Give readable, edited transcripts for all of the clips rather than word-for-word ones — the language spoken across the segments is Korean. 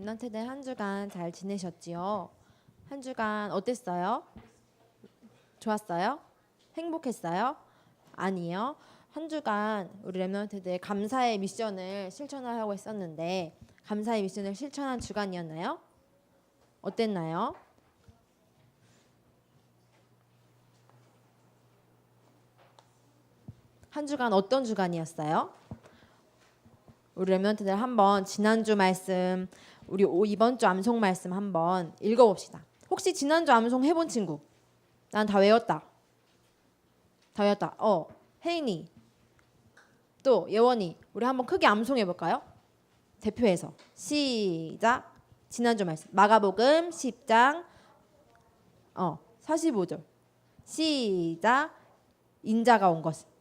랩넌트들 한 주간 잘 지내셨지요? 한 주간 어땠어요? 좋았어요? 행복했어요? 아니요. 한 주간 우리 랩넌트들 감사의 미션을 실천하려고 했었는데 감사의 미션을 실천한 주간이었나요? 어땠나요? 한 주간 어떤 주간이었어요? 우리 랩런트들 한번 지난주 말씀, 우리 이번 주 암송 말씀 한번 읽어봅시다. 혹시 지난주 암송 해본 친구? 난 다 외웠다. 다 외웠다. 혜인이, 또 예원이, 우리 한번 크게 암송해볼까요? 대표해서 시작. 지난주 말씀 마가복음 10장 45절 시작. 인자가 온 것은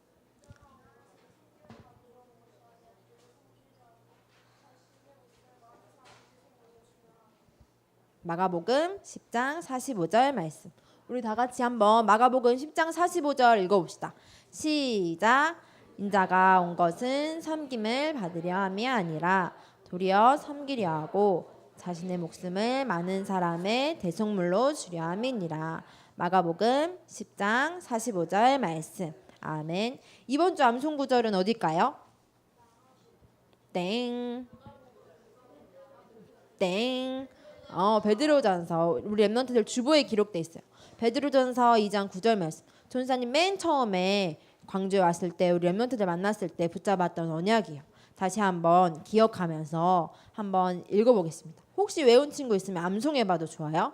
마가복음 10장 45절 말씀. 우리 다 같이 한번 마가복음 10장 45절 읽어봅시다. 시작. 인자가 온 것은 섬김을 받으려 함이 아니라 도리어 섬기려 하고 자신의 목숨을 많은 사람의 대속물로 주려 함이니라. 마가복음 10장 45절 말씀. 아멘. 이번 주 암송 구절은 어딜까요? 땡. 땡. 베드로전서 우리 랩런트들 주보에 기록돼 있어요. 베드로전서 2장 9절 말씀. 전사님 맨 처음에 광주에 왔을 때 우리 랩런트들 만났을 때 붙잡았던 언약이에요. 다시 한번 기억하면서 한번 읽어보겠습니다. 혹시 외운 친구 있으면 암송해봐도 좋아요.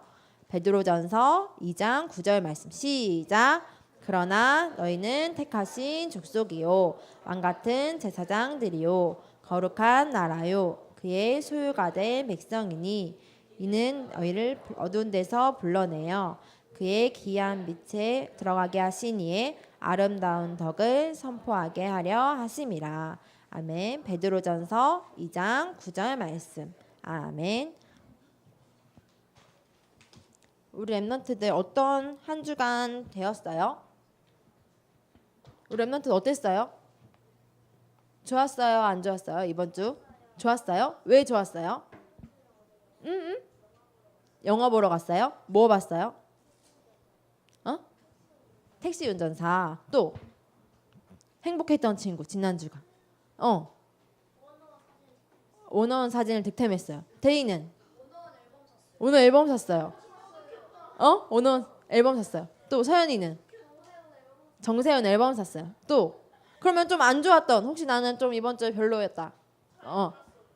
베드로전서 2장 9절 말씀 시작. 그러나 너희는 택하신 족속이요 왕같은 제사장들이요 거룩한 나라요 그의 소유가 된 백성이니 이는 너희를 어두운 데서 불러내어 그의 기이한 빛에 들어가게 하시니에 아름다운 덕을 선포하게 하려 하심이라. 아멘. 베드로전서 2장 9절 말씀. 아멘. 우리 랩런트들 어떤 한 주간 되었어요? 우리 랩런트 어땠어요? 좋았어요? 안 좋았어요? 이번 주? 좋았어요? 왜 좋았어요? 영화 보러 갔어요? 뭐 봤어요? 택시 운전사. 또 행복했던 친구 지난주가. 오너원 사진을 득템했어요. 데이는 오너 앨범 샀어요. 오너 앨범 샀어요. 또 서연이는 정세현 앨범 샀어요. 또 그러면 좀 안 좋았던 혹시 나는 좀 이번 주에 별로였다.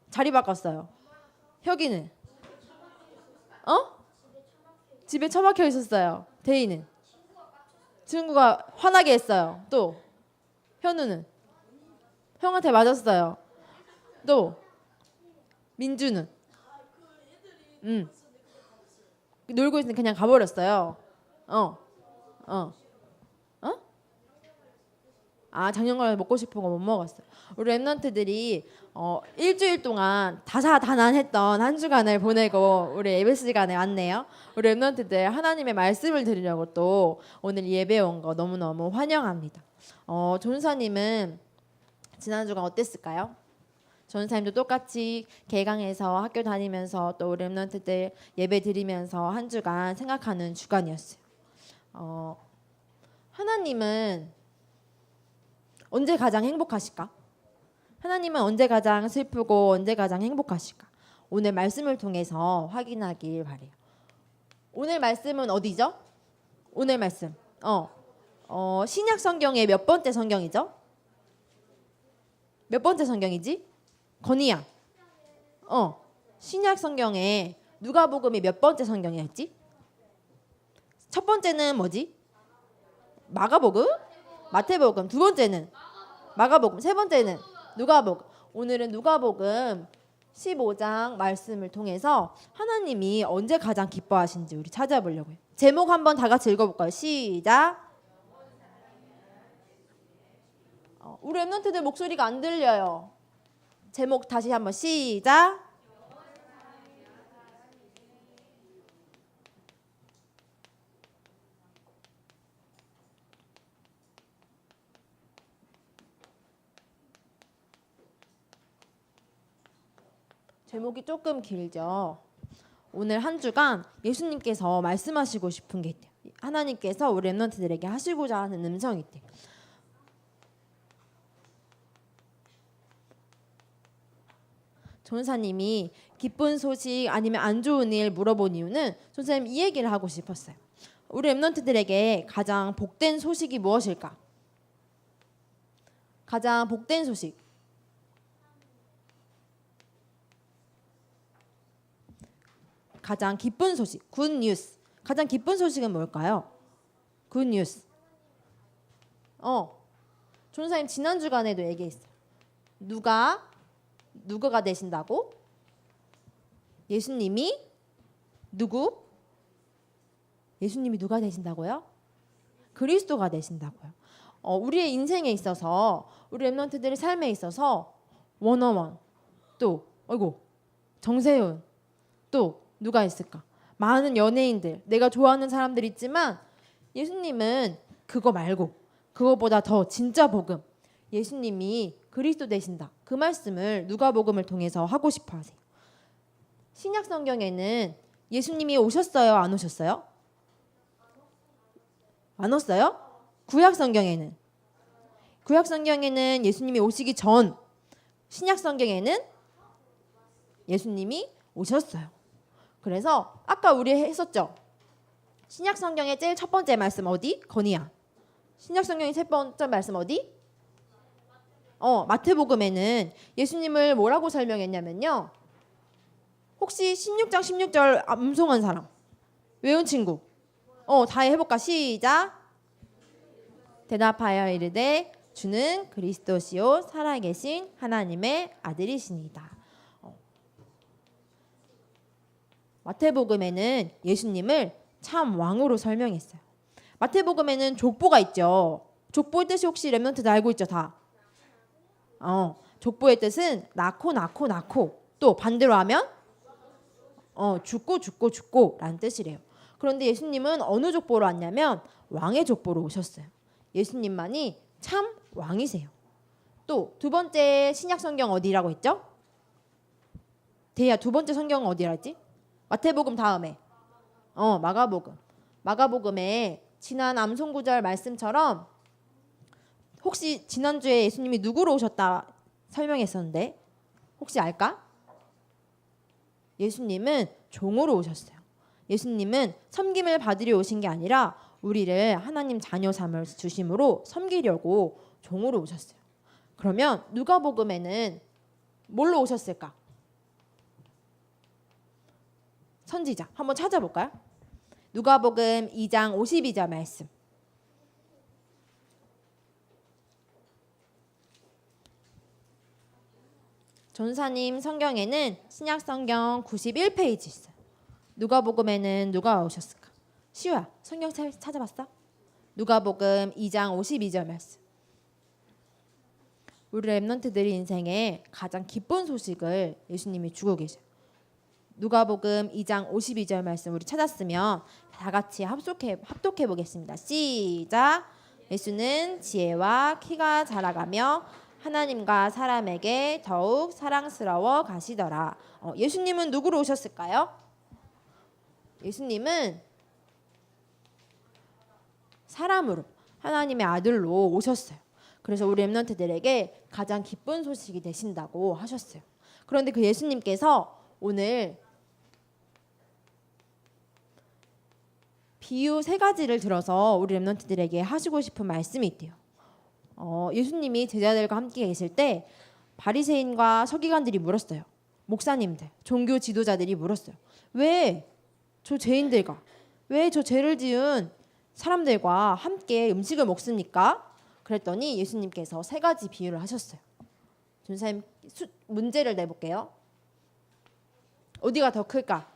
자리 바꿨어요. 혁이는 집에 처박혀 있었어요. 데이는 친구가 화나게 했어요. 또 현우는 형한테 맞았어요. 또 민주는 놀고 있으니 그냥 가버렸어요. 작년에 먹고 싶은 거 못 먹었어요. 우리 랩런트들이 일주일 동안 다사다난했던 한 주간을 보내고 우리 예배 시간에 왔네요. 우리 랩런트들 하나님의 말씀을 드리려고 또 오늘 예배 온 거 너무너무 환영합니다. 전사님은 지난주가 어땠을까요? 전사님도 똑같이 개강해서 학교 다니면서 또 우리 랩런트들 예배 드리면서 한 주간 생각하는 주간이었어요. 하나님은 언제 가장 행복하실까? 하나님은 언제 가장 슬프고 언제 가장 행복하실까? 오늘 말씀을 통해서 확인하길 바래요. 오늘 말씀은 어디죠? 오늘 말씀. 신약 성경의 몇 번째 성경이죠? 몇 번째 성경이지? 건이야. 신약 성경에 누가복음이 몇 번째 성경이었지? 첫 번째는 뭐지? 마가복음? 마태복음. 두 번째는 마가복음. 세 번째는 누가복음. 오늘은 누가복음 15장 말씀을 통해서 하나님이 언제 가장 기뻐하신지 우리 찾아보려고 해요. 제목 한번 다 같이 읽어볼까요? 시작. 우리 랩런트들 목소리가 안 들려요. 제목 다시 한번 시작. 제목이 조금 길죠. 오늘 한 주간 예수님께서 말씀하시고 싶은 게 있대요. 하나님께서 우리 렘넌트들에게 하시고자 하는 음성이 있대요. 전사님이 기쁜 소식 아니면 안 좋은 일 물어본 이유는 전사님 이 얘기를 하고 싶었어요. 우리 렘넌트들에게 가장 복된 소식이 무엇일까? 가장 복된 소식. 가장 기쁜 소식. 굿 뉴스. 가장 기쁜 소식은 뭘까요? 굿 뉴스. 전사님 지난 주간에도 얘기했어요. 누구가 되신다고? 예수님이 누구? 예수님이 누가 되신다고요? 그리스도가 되신다고요. 우리의 인생에 있어서 우리 렘넌트들의 삶에 있어서 원어원 또 정세윤 또 누가 있을까? 많은 연예인들 내가 좋아하는 사람들 있지만 예수님은 그거 말고 그거보다 더 진짜 복음 예수님이 그리스도 되신다. 그 말씀을 누가복음을 통해서 하고 싶어 하세요. 신약 성경에는 예수님이 오셨어요? 안 오셨어요? 안 왔어요? 구약 성경에는 예수님이 오시기 전 신약 성경에는 예수님이 오셨어요. 그래서 아까 우리 했었죠. 신약 성경의 제일 첫 번째 말씀 어디? 건이야. 신약 성경의 첫 번째 말씀 어디? 마태복음에는 예수님을 뭐라고 설명했냐면요. 혹시 16장 16절 암송한 사람 외운 친구 다 해볼까? 시작. 대답하여 이르되 주는 그리스도시요 살아계신 하나님의 아들이시니이다. 마태복음에는 예수님을 참 왕으로 설명했어요. 마태복음에는 족보가 있죠. 족보의 뜻이 혹시 렘넌트들 알고 있죠? 다. 족보의 뜻은 낳고 또 반대로 하면 죽고 라는 뜻이래요. 그런데 예수님은 어느 족보로 왔냐면 왕의 족보로 오셨어요. 예수님만이 참 왕이세요. 또 두 번째 신약 성경 어디라고 했죠? 대야 두 번째 성경은 어디라 했지? 마태복음 다음에 마가복음에 지난 암송 구절 말씀처럼 혹시 지난주에 예수님이 누구로 오셨다 설명했었는데 혹시 알까? 예수님은 종으로 오셨어요. 예수님은 섬김을 받으려 오신 게 아니라 우리를 하나님 자녀 삼을 주심으로 섬기려고 종으로 오셨어요. 그러면 누가복음에는 뭘로 오셨을까? 선지자. 한번 찾아볼까요? 누가복음 2장 52절 말씀. 전사님 성경에는 신약 성경 91페이지 있어요. 누가복음에는 누가 오셨을까? 시우야, 성경 찾아봤어? 누가복음 2장 52절 말씀. 우리 렘넌트들이 인생에 가장 기쁜 소식을 예수님이 주고 계셔요. 누가복음 2장 52절 말씀 우리 찾았으면 다 같이 합독해 보겠습니다. 시작. 예수는 지혜와 키가 자라가며 하나님과 사람에게 더욱 사랑스러워 가시더라. 예수님은 누구로 오셨을까요? 예수님은 사람으로 하나님의 아들로 오셨어요. 그래서 우리 렘넌트들에게 가장 기쁜 소식이 되신다고 하셨어요. 그런데 그 예수님께서 오늘 비유 3가지를 들어서 우리 렘넌트들에게 하시고 싶은 말씀이 있대요. 예수님이 제자들과 함께 계실 때 바리새인과 서기관들이 물었어요. 목사님들, 종교 지도자들이 물었어요. 왜 저 죄인들과 왜 저 죄를 지은 사람들과 함께 음식을 먹습니까? 그랬더니 예수님께서 3가지 비유를 하셨어요. 전사님 문제를 내볼게요. 어디가 더 클까?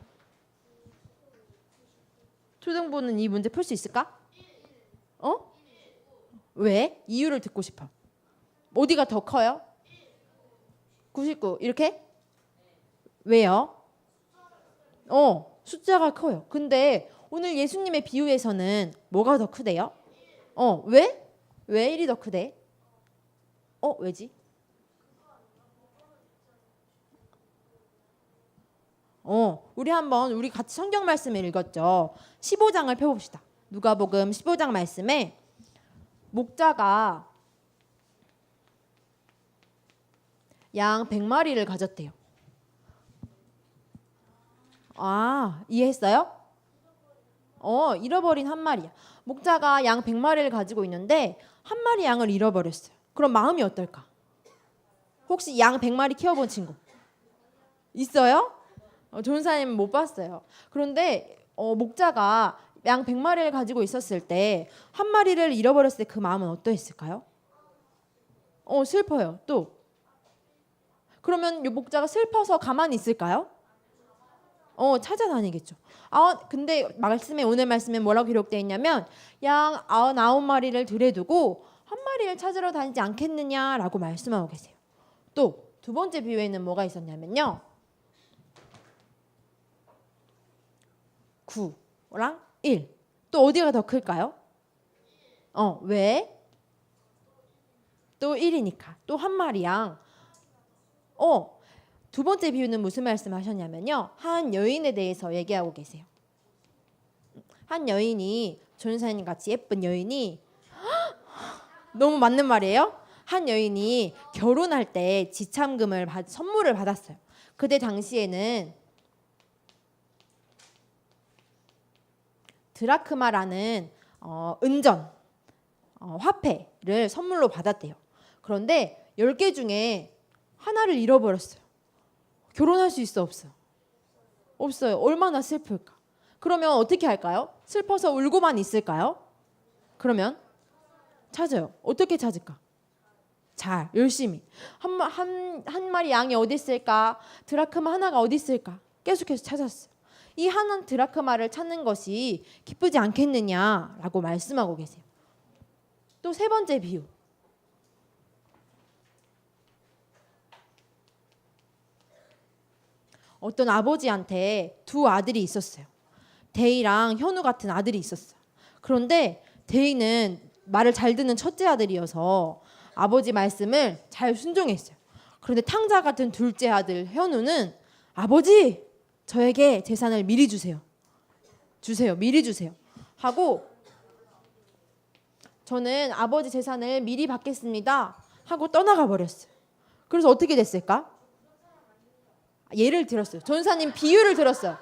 초등부는 이 문제 풀 수 있을까? 왜? 이유를 듣고 싶어. 어디가 더 커요? 99 이렇게? 왜요? 숫자가 커요. 근데 오늘 예수님의 비유에서는 뭐가 더 크대요? 왜? 왜 1이 더 크대? 왜지? 우리 같이 성경 말씀을 읽었죠. 15장을 펴봅시다. 누가복음 15장 말씀에 목자가 양 100마리를 가졌대요. 이해했어요? 잃어버린 한 마리야. 목자가 양 100마리를 가지고 있는데 한 마리 양을 잃어버렸어요. 그럼 마음이 어떨까? 혹시 양 100마리 키워본 친구 있어요? 전사님 못 봤어요. 그런데 목자가 양 100마리를 가지고 있었을 때 한 마리를 잃어버렸을 때 그 마음은 어떠했을까요? 슬퍼요. 또 그러면 이 목자가 슬퍼서 가만히 있을까요? 찾아다니겠죠. 근데 오늘 말씀에 뭐라고 기록되어 있냐면 양 99마리를 들에 두고 한 마리를 찾으러 다니지 않겠느냐라고 말씀하고 계세요. 또 두 번째 비유에는 뭐가 있었냐면요. 9랑 1. 또 어디가 더 클까요? 왜? 또 1이니까. 또 한 마리 양. 두 번째 비유는 무슨 말씀하셨냐면요. 한 여인에 대해서 얘기하고 계세요. 한 여인이 전사님 같이 예쁜 여인이 너무 맞는 말이에요. 한 여인이 결혼할 때 지참금을 선물을 받았어요. 그때 당시에는 드라크마라는 은전 화폐를 선물로 받았대요. 그런데 10개 중에 하나를 잃어버렸어요. 결혼할 수 있어 없어요? 없어요. 얼마나 슬플까? 그러면 어떻게 할까요? 슬퍼서 울고만 있을까요? 그러면 찾아요. 어떻게 찾을까? 잘 열심히 한 마리 양이 어디 있을까? 드라크마 하나가 어디 있을까? 계속해서 찾았어요. 이 한 드라크마를 찾는 것이 기쁘지 않겠느냐라고 말씀하고 계세요. 또 세 번째 비유. 어떤 아버지한테 두 아들이 있었어요. 데이랑 현우 같은 아들이 있었어요. 그런데 데이는 말을 잘 듣는 첫째 아들이어서 아버지 말씀을 잘 순종했어요. 그런데 탕자 같은 둘째 아들 현우는 아버지 저에게 재산을 미리 주세요. 미리 주세요 하고 저는 아버지 재산을 미리 받겠습니다 하고 떠나가 버렸어요. 그래서 어떻게 됐을까? 예를 들었어요. 전사님 비유를 들었어요.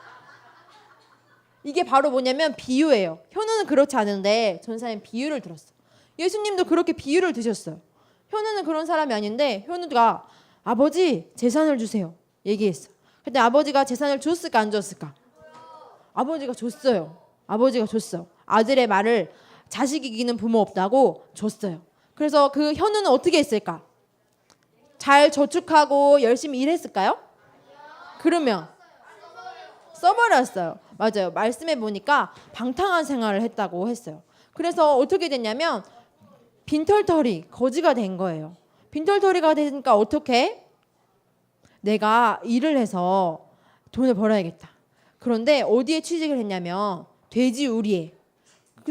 이게 바로 뭐냐면 비유예요. 현우는 그렇지 않은데 전사님 비유를 들었어요. 예수님도 그렇게 비유를 드셨어요. 현우는 그런 사람이 아닌데 현우가 아버지 재산을 주세요 얘기했어. 근데 아버지가 재산을 줬을까 안 줬을까? 아버지가 줬어요. 아버지가 줬어. 아들의 말을 자식 이기는 부모 없다고 줬어요. 그래서 그 현우는 어떻게 했을까? 잘 저축하고 열심히 일했을까요? 그러면 써버렸어요. 맞아요. 말씀해 보니까 방탕한 생활을 했다고 했어요. 그래서 어떻게 됐냐면 빈털터리 거지가 된 거예요. 빈털터리가 되니까 어떻게? 내가 일을 해서 돈을 벌어야겠다. 그런데 어디에 취직을 했냐면 돼지우리에.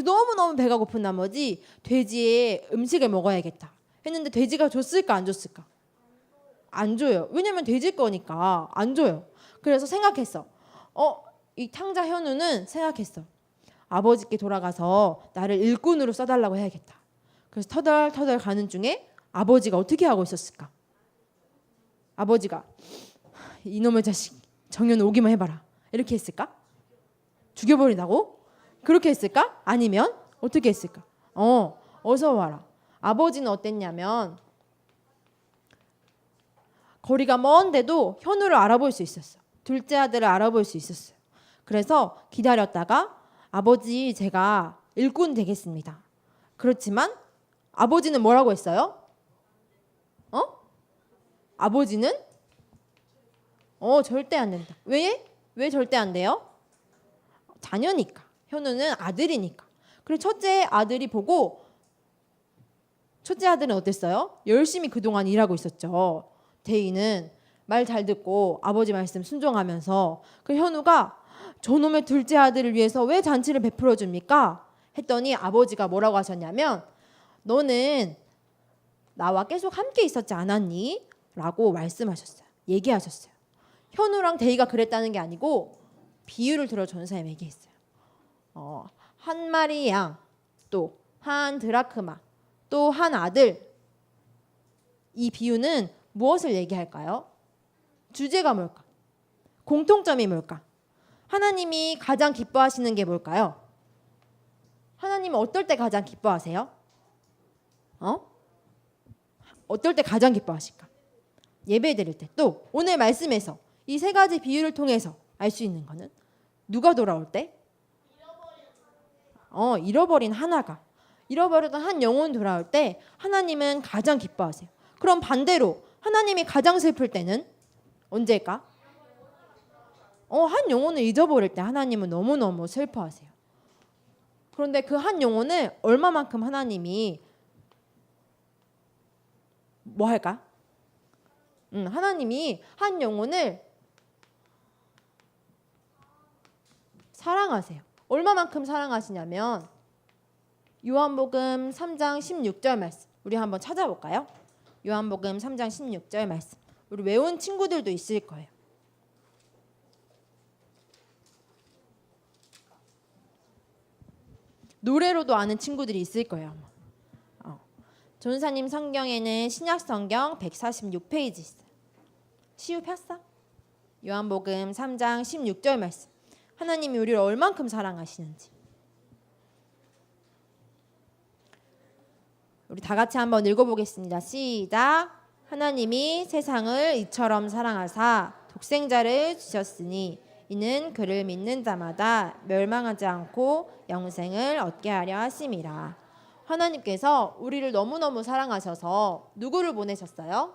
너무너무 배가 고픈 나머지 돼지의 음식을 먹어야겠다 했는데 돼지가 줬을까 안 줬을까? 안 줘요. 왜냐면 돼지 거니까 안 줘요. 그래서 생각했어. 이 탕자 현우는 생각했어. 아버지께 돌아가서 나를 일꾼으로 써달라고 해야겠다. 그래서 터덜터덜 가는 중에 아버지가 어떻게 하고 있었을까? 아버지가 이놈의 자식 정연 오기만 해봐라 이렇게 했을까? 죽여버린다고? 그렇게 했을까? 아니면 어떻게 했을까? 어서 와라. 아버지는 어땠냐면 거리가 먼데도 현우를 알아볼 수 있었어. 둘째 아들을 알아볼 수 있었어요. 그래서 기다렸다가 아버지 제가 일꾼 되겠습니다. 그렇지만 아버지는 뭐라고 했어요? 아버지는 절대 안 된다. 왜? 왜 절대 안 돼요? 자녀니까. 현우는 아들이니까. 그리고 첫째 아들이 보고 첫째 아들은 어땠어요? 열심히 그동안 일하고 있었죠. 데이는 말 잘 듣고 아버지 말씀 순종하면서 그 현우가 저놈의 둘째 아들을 위해서 왜 잔치를 베풀어 줍니까? 했더니 아버지가 뭐라고 하셨냐면 너는 나와 계속 함께 있었지 않았니? 라고 말씀하셨어요. 얘기하셨어요. 현우랑 대희가 그랬다는 게 아니고 비유를 들어 전사님 얘기했어요. 한 마리 양, 또 한 드라크마, 또 한 아들. 이 비유는 무엇을 얘기할까요? 주제가 뭘까? 공통점이 뭘까? 하나님이 가장 기뻐하시는 게 뭘까요? 하나님은 어떨 때 가장 기뻐하세요? 어떨 때 가장 기뻐하실까? 예배 드릴 때. 또 오늘 말씀에서 이 세 가지 비유를 통해서 알 수 있는 거는 누가 돌아올 때? 잃어버린 하나가, 잃어버렸던 한 영혼 돌아올 때 하나님은 가장 기뻐하세요. 그럼 반대로 하나님이 가장 슬플 때는 언제일까? 한 영혼을 잊어버릴 때 하나님은 너무너무 슬퍼하세요. 그런데 그 한 영혼을 얼마만큼 하나님이 뭐 할까? 하나님이 한 영혼을 사랑하세요. 얼마만큼 사랑하시냐면 요한복음 3장 16절 말씀 우리 한번 찾아볼까요? 요한복음 3장 16절 말씀 우리 외운 친구들도 있을 거예요. 노래로도 아는 친구들이 있을 거예요. 전사님 성경에는 신약 성경 146페이지 있어요. 시우 폈어? 요한복음 3장 16절 말씀 하나님이 우리를 얼만큼 사랑하시는지 우리 다 같이 한번 읽어보겠습니다. 시작. 하나님이 세상을 이처럼 사랑하사 독생자를 주셨으니 이는 그를 믿는 자마다 멸망하지 않고 영생을 얻게 하려 하심이라. 하나님께서 우리를 너무너무 사랑하셔서 누구를 보내셨어요?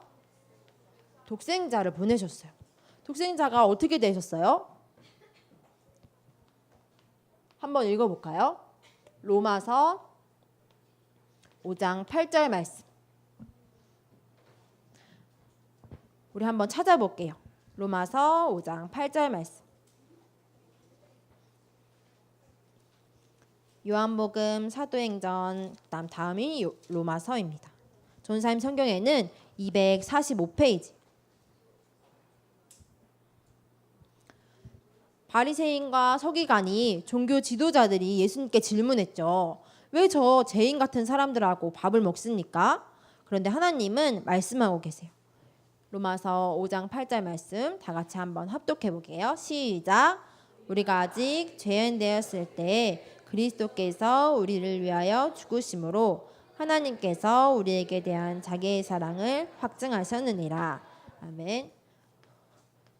독생자를 보내셨어요. 독생자가 어떻게 되셨어요? 한번 읽어볼까요? 로마서 5장 8절 말씀 우리 한번 찾아볼게요. 로마서 5장 8절 말씀 요한복음 사도행전 다음이 로마서입니다. 전사님 성경에는 245페이지 바리새인과 서기관이 종교 지도자들이 예수님께 질문했죠. 왜 저 죄인 같은 사람들하고 밥을 먹습니까? 그런데 하나님은 말씀하고 계세요. 로마서 5장 8절 말씀 다 같이 한번 합독해 볼게요. 시작. 우리가 아직 죄인 되었을 때 그리스도께서 우리를 위하여 죽으심으로 하나님께서 우리에게 대한 자기의 사랑을 확증하셨느니라. 아멘.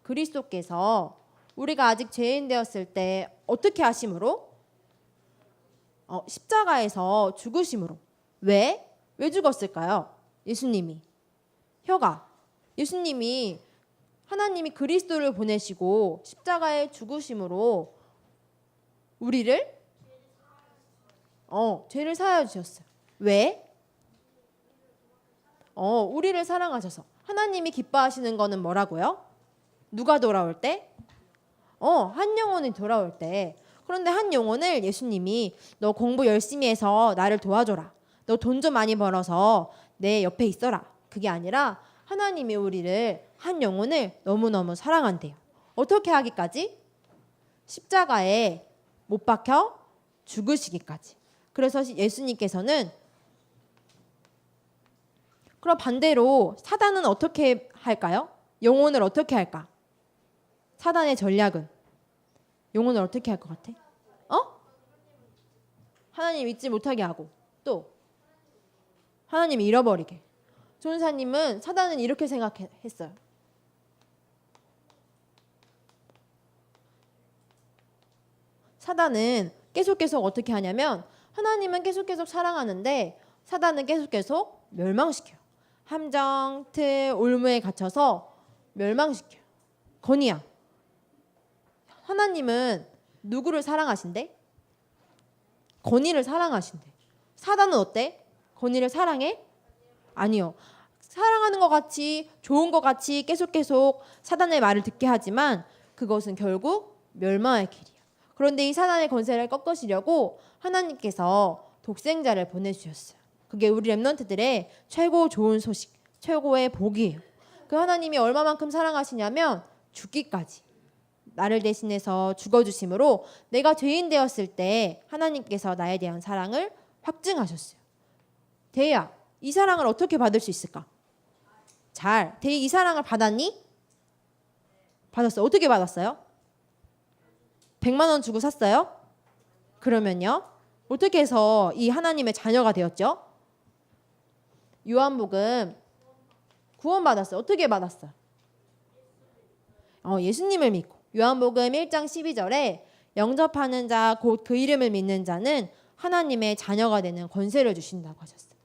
그리스도께서 우리가 아직 죄인 되었을 때 어떻게 하심으로? 십자가에서 죽으심으로. 왜 죽었을까요? 예수님이 예수님이 하나님이 그리스도를 보내시고 십자가에 죽으심으로 우리를 죄를 사하여 주셨어요. 왜? 우리를 사랑하셔서. 하나님이 기뻐하시는 거는 뭐라고요? 누가 돌아올 때? 한 영혼이 돌아올 때. 그런데 한 영혼을 예수님이 너 공부 열심히 해서 나를 도와줘라. 너 돈 좀 많이 벌어서 내 옆에 있어라. 그게 아니라 하나님이 우리를 한 영혼을 너무너무 사랑한대요. 어떻게 하기까지? 십자가에 못 박혀 죽으시기까지. 그래서 예수님께서는 그럼 반대로 사단은 어떻게 할까요? 영혼을 어떻게 할까? 사단의 전략은 영혼을 어떻게 할 것 같아? 하나님 믿지 못하게 하고 또 하나님 잃어버리게. 조은사님은 사단은 이렇게 생각했어요. 사단은 계속 어떻게 하냐면 하나님은 계속 사랑하는데 사단은 계속 멸망시켜요. 함정, 틀, 올무에 갇혀서 멸망시켜요. 건이야. 하나님은 누구를 사랑하신대? 건이를 사랑하신대. 사단은 어때? 건이를 사랑해? 아니요. 사랑하는 것 같이 좋은 것 같이 계속 사단의 말을 듣게 하지만 그것은 결국 멸망의 길이야. 그런데 이 사단의 권세를 꺾으시려고 하나님께서 독생자를 보내주셨어요. 그게 우리 렘넌트들의 최고 좋은 소식, 최고의 복이에요. 그 하나님이 얼마만큼 사랑하시냐면 죽기까지 나를 대신해서 죽어주심으로 내가 죄인 되었을 때 하나님께서 나에 대한 사랑을 확증하셨어요. 대야, 이 사랑을 어떻게 받을 수 있을까? 대야, 이 사랑을 받았니? 받았어요. 어떻게 받았어요? 100만 원 주고 샀어요? 그러면요, 어떻게 해서 이 하나님의 자녀가 되었죠? 요한복음 구원받았어요. 어떻게 받았어요? 예수님을 믿고. 요한복음 1장 12절에 영접하는 자 곧 그 이름을 믿는 자는 하나님의 자녀가 되는 권세를 주신다고 하셨어요.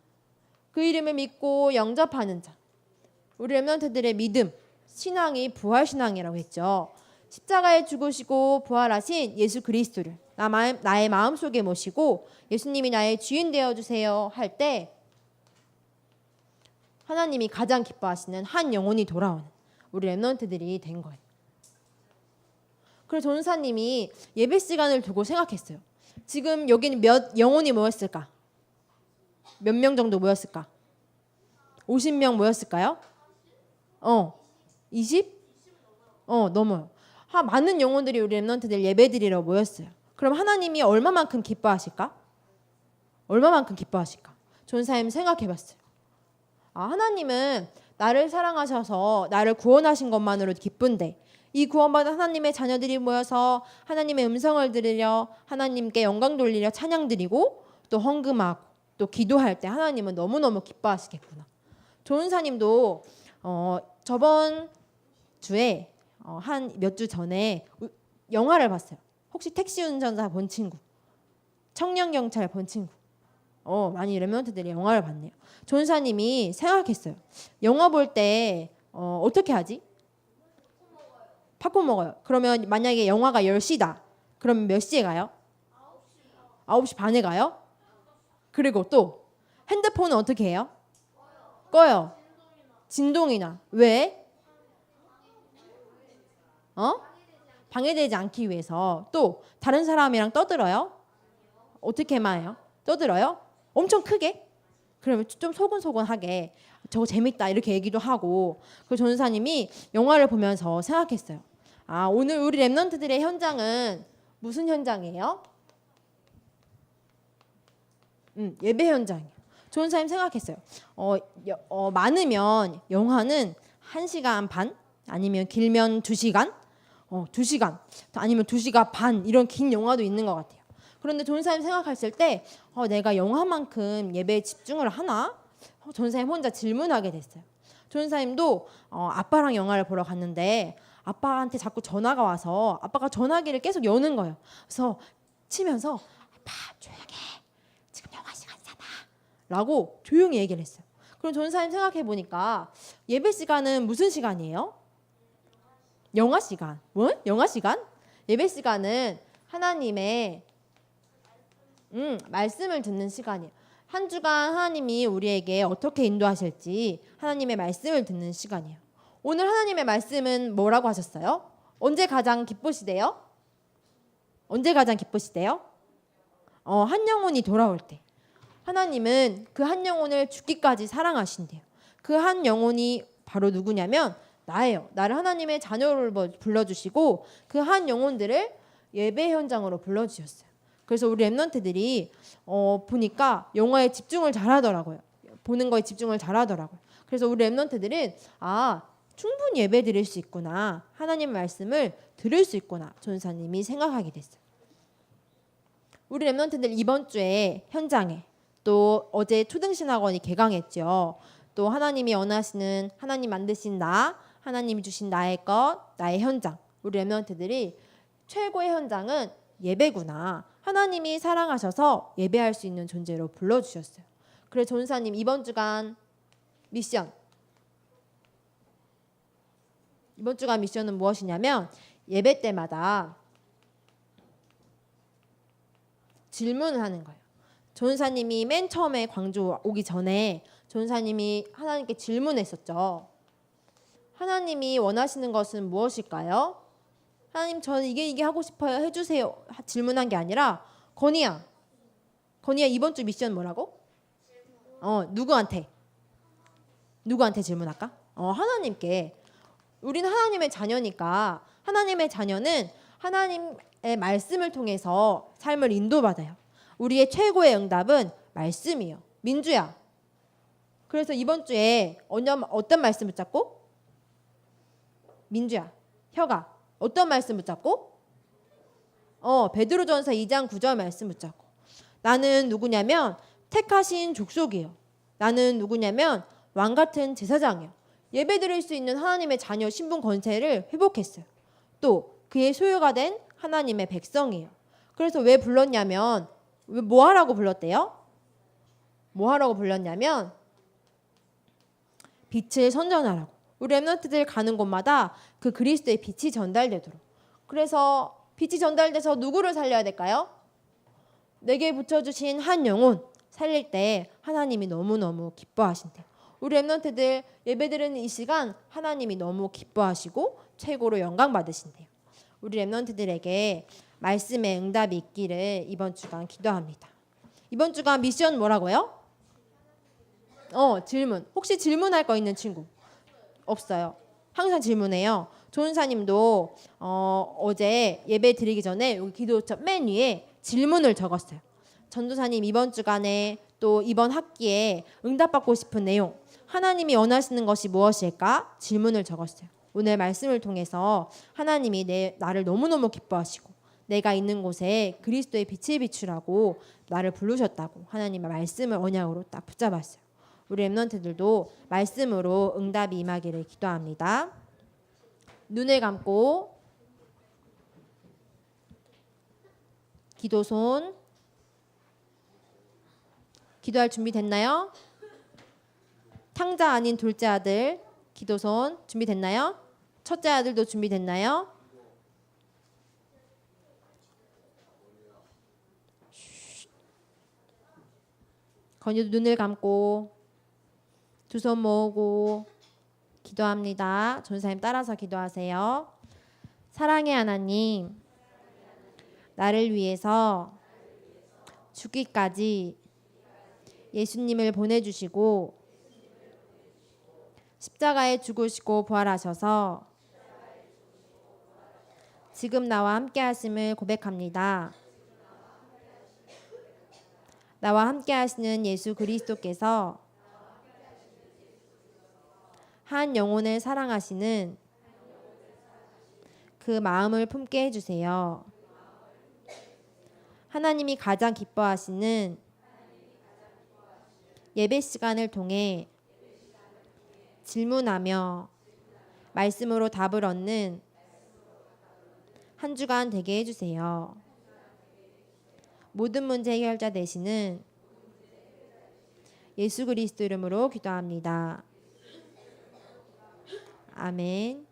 그 이름을 믿고 영접하는 자, 우리 렘넌트들의 믿음, 신앙이 부활신앙이라고 했죠. 십자가에 죽으시고 부활하신 예수 그리스도를 나의 마음속에 모시고 예수님이 나의 주인 되어주세요 할 때 하나님이 가장 기뻐하시는 한 영혼이 돌아오는 우리 렘넌트들이 된 거예요. 그래서 전사님이 예배 시간을 두고 생각했어요. 지금 여기는 몇 영혼이 모였을까? 몇 명 정도 모였을까? 50명 모였을까요? 20? 넘어요. 많은 영혼들이 우리 렘넌트들 예배드리러 모였어요. 그럼 하나님이 얼마만큼 기뻐하실까? 얼마만큼 기뻐하실까? 전사님 생각해봤어요. 하나님은 나를 사랑하셔서 나를 구원하신 것만으로도 기쁜데 이 구원받은 하나님의 자녀들이 모여서 하나님의 음성을 들으려 하나님께 영광 돌리려 찬양 드리고 또 헌금하고 또 기도할 때 하나님은 너무너무 기뻐하시겠구나. 조은사님도 저번 주에 한 몇 주 전에 영화를 봤어요. 혹시 택시 운전사 본 친구, 청년경찰 본 친구, 많이 렘넌트들이 영화를 봤네요. 조은사님이 생각했어요. 영화 볼 때 어떻게 하지? 팝콘 먹어요. 그러면 만약에 영화가 10시다. 그러면 몇 시에 가요? 9시 반에 가요? 그리고 또 핸드폰은 어떻게 해요? 꺼요. 진동이나. 왜? 방해되지 않기 위해서. 또 다른 사람이랑 떠들어요? 어떻게만 해요? 떠들어요? 엄청 크게? 그러면 좀 소근소근하게 저거 재밌다 이렇게 얘기도 하고. 그 전사님이 영화를 보면서 생각했어요. 오늘 우리 렘넌트들의 현장은 무슨 현장이에요? 예배 현장이에요. 전사님 생각했어요. 많으면 영화는 1시간 반 아니면 길면 2시간 2시간 아니면 2시간 반 이런 긴 영화도 있는 것 같아요. 그런데 전사님 생각했을 때 내가 영화만큼 예배에 집중을 하나? 전사님 혼자 질문하게 됐어요. 전사님도 아빠랑 영화를 보러 갔는데 아빠한테 자꾸 전화가 와서 아빠가 전화기를 계속 여는 거예요. 그래서 치면서 아빠 조용히 해. 지금 영화 시간이잖아. 라고 조용히 얘기를 했어요. 그럼 전사님 생각해 보니까 예배 시간은 무슨 시간이에요? 영화 시간. 뭐? 영화 시간? 예배 시간은 하나님의 말씀을 듣는 시간이에요. 한 주간 하나님이 우리에게 어떻게 인도하실지 하나님의 말씀을 듣는 시간이에요. 오늘 하나님의 말씀은 뭐라고 하셨어요? 언제 가장 기쁘시대요? 언제 가장 기쁘시대요? 한 영혼이 돌아올 때. 하나님은 그 한 영혼을 죽기까지 사랑하신대요. 그 한 영혼이 바로 누구냐면 나예요. 나를 하나님의 자녀를 불러주시고 그 한 영혼들을 예배 현장으로 불러주셨어요. 그래서 우리 렘넌트들이 보니까 영화에 집중을 잘하더라고요. 보는 거에 집중을 잘하더라고요. 그래서 우리 렘넌트들은 충분히 예배 드릴 수 있구나. 하나님 말씀을 들을 수 있구나. 전사님이 생각하게 됐어요. 우리 렘넌트들 이번 주에 현장에 또 어제 초등신학원이 개강했죠. 또 하나님이 원하시는 하나님 만드신 하나님이 주신 나의 것, 나의 현장. 우리 렘넌트들이 최고의 현장은 예배구나. 하나님이 사랑하셔서 예배할 수 있는 존재로 불러주셨어요. 그래서 전사님 이번 주간 미션은 무엇이냐면 예배 때마다 질문을 하는 거예요. 전사님이 맨 처음에 광주 오기 전에 전사님이 하나님께 질문했었죠. 하나님이 원하시는 것은 무엇일까요? 하나님 저는 이게 하고 싶어요. 해주세요. 질문한 게 아니라 건이야 이번 주 미션 뭐라고? 누구한테 질문할까? 하나님께. 우리는 하나님의 자녀니까 하나님의 자녀는 하나님의 말씀을 통해서 삶을 인도받아요. 우리의 최고의 응답은 말씀이에요. 민주야. 그래서 이번 주에 어떤 말씀 붙잡고? 민주야. 혀가 어떤 말씀 붙잡고? 베드로전서 2장 9절 말씀 붙잡고. 나는 누구냐면 택하신 족속이에요. 나는 누구냐면 왕 같은 제사장이에요. 예배드릴 수 있는 하나님의 자녀 신분 권세를 회복했어요. 또 그의 소유가 된 하나님의 백성이에요. 그래서 왜 불렀냐면 뭐 하라고 불렀대요? 뭐 하라고 불렀냐면 빛을 선전하라고. 우리 렘넌트들 가는 곳마다 그 그리스도의 빛이 전달되도록. 그래서 빛이 전달돼서 누구를 살려야 될까요? 내게 붙여주신 한 영혼 살릴 때 하나님이 너무너무 기뻐하신대요. 우리 렘넌트들 예배드리는 이 시간 하나님이 너무 기뻐하시고 최고로 영광 받으신대요. 우리 렘넌트들에게 말씀의 응답이 있기를 이번 주간 기도합니다. 이번 주간 미션 뭐라고요? 질문. 혹시 질문할 거 있는 친구? 없어요. 항상 질문해요. 조은사님도 어제 예배 드리기 전에 여기 기도처 맨 위에 질문을 적었어요. 전도사님 이번 주간에 또 이번 학기에 응답받고 싶은 내용, 하나님이 원하시는 것이 무엇일까? 질문을 적었어요. 오늘 말씀을 통해서 하나님이 나를 너무너무 기뻐하시고 내가 있는 곳에 그리스도의 빛을 비추라고 나를 부르셨다고 하나님의 말씀을 언약으로 딱 붙잡았어요. 우리 렘넌트들도 말씀으로 응답이 임하기를 기도합니다. 눈을 감고 기도손 기도할 준비 됐나요? 탕자 아닌 둘째 아들 기도손 준비됐나요? 첫째 아들도 준비됐나요? 건이도 눈을 감고 두 손 모으고 기도합니다. 전사님 따라서 기도하세요. 사랑의 하나님, 나를 위해서 죽기까지 예수님을 보내주시고 십자가에 죽으시고 부활하셔서 지금 나와 함께 하심을 고백합니다. 나와 함께 하시는 예수 그리스도께서 한 영혼을 사랑하시는 그 마음을 품게 해주세요. 하나님이 가장 기뻐하시는 예배 시간을 통해 질문하며 말씀으로 답을 얻는 한 주간 되게 해주세요. 모든 문제 해결자 되시는 예수 그리스도 이름으로 기도합니다. 아멘.